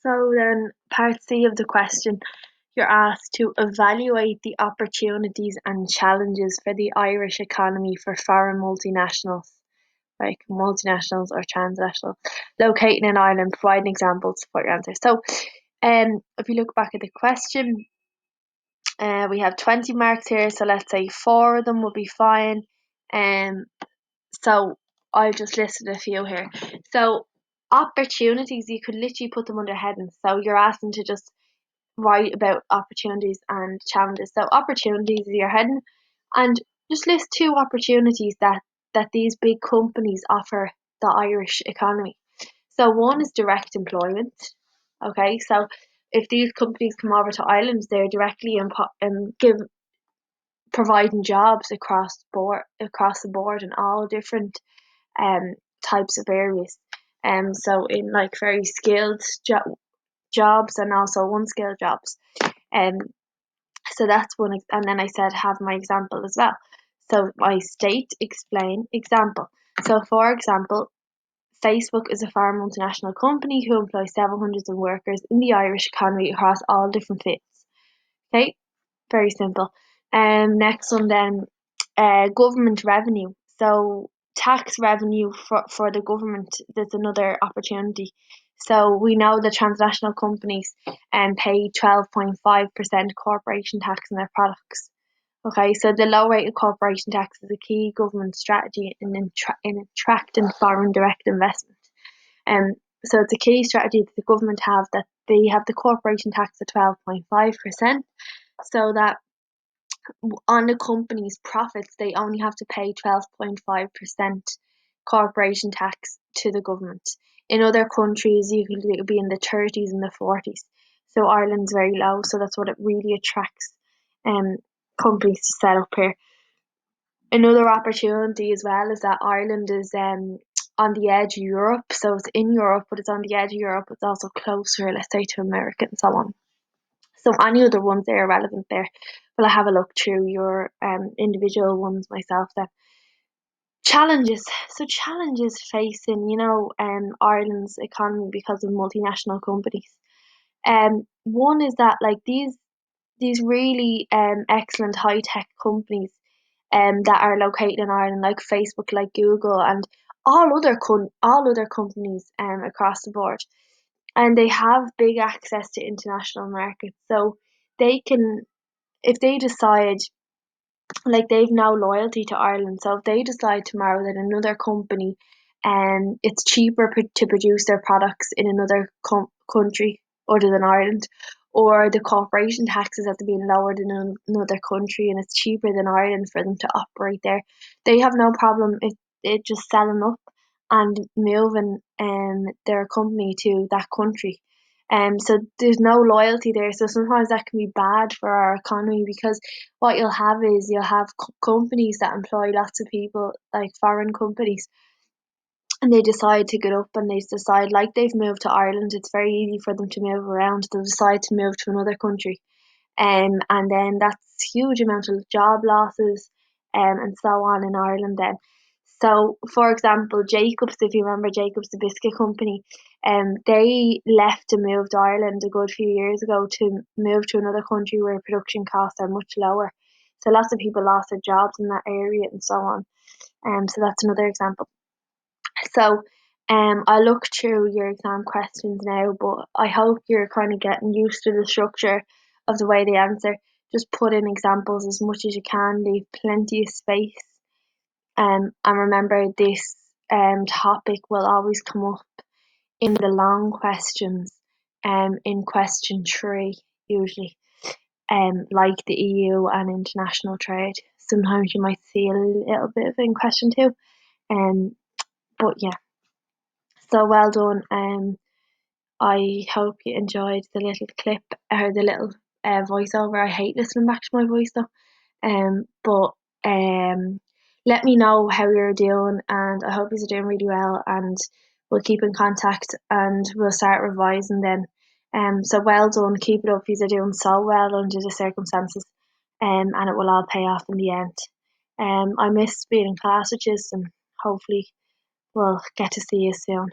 So then, part C of the question, you're asked to evaluate the opportunities and challenges for the Irish economy for foreign multinationals, like multinationals or transnational, locating in Ireland, providing examples to support your answer. So, if you look back at the question, we have 20 marks here, so let's say 4 of them will be fine. So I've just listed a few here. So opportunities, you could literally put them under headings. So you're asking to just write about opportunities and challenges. So opportunities is your heading, and just list 2 opportunities that these big companies offer the Irish economy. So one is direct employment. Okay, so if these companies come over to Ireland, they're directly providing jobs across the board in all different um types of areas. So in like very skilled jobs and also unskilled jobs. Um, so that's one, and then I said have my example as well. So my state, explain, example. So for example, Facebook is a foreign multinational company who employs several hundreds of workers in the Irish economy across all different fields. Okay, very simple. Next one then, government revenue. So tax revenue for the government. There's another opportunity. So we know the transnational companies pay 12.5% corporation tax on their products. Okay, so the low rate of corporation tax is a key government strategy in attracting foreign direct investment. So it's a key strategy that the government have, that they have the corporation tax at 12.5%, so that on the company's profits they only have to pay 12.5% corporation tax to the government. In other countries, usually it would be in the 30s and the 40s. So Ireland's very low, so that's what it really attracts um companies to set up here. Another opportunity as well is that Ireland is on the edge of Europe, so it's in Europe, but it's on the edge of Europe. It's also closer, let's say, to America and so on. So any other ones that are relevant there, will I have a look through your individual ones myself then. Challenges. So challenges facing, Ireland's economy because of multinational companies. One is that like these really excellent high tech companies that are located in Ireland, like Facebook, like Google, and all other companies across the board, and they have big access to international markets. So they can, if they decide, like they've no loyalty to Ireland. So if they decide tomorrow that another company, it's cheaper to produce their products in another country other than Ireland, or the corporation taxes have to be lowered in another country and it's cheaper than Ireland for them to operate there, they have no problem it just selling up and moving their company to that country. So there's no loyalty there. So sometimes that can be bad for our economy, because what you'll have companies that employ lots of people, like foreign companies, and they decide to get up and they decide, like they've moved to Ireland, it's very easy for them to move around. They'll decide to move to another country, and then that's huge amount of job losses, and so on in Ireland then. So, for example, Jacobs, if you remember Jacobs, the biscuit company, they left to move to Ireland a good few years ago to move to another country where production costs are much lower. So lots of people lost their jobs in that area and so on. So that's another example. So I look through your exam questions now, but I hope you're kind of getting used to the structure of the way they answer. Just put in examples as much as you can, leave plenty of space. And remember, this topic will always come up in the long questions, in question 3 usually, like the EU and international trade. Sometimes you might see a little bit of it in question 2, but yeah. So well done. I hope you enjoyed the little clip, or the little voiceover. I hate listening back to my voice though. But let me know how you're doing, and I hope you're doing really well. And we'll keep in contact, and we'll start revising then. So well done. Keep it up. You're doing so well under the circumstances. And it will all pay off in the end. I miss being in class with you, and hopefully we'll get to see you soon.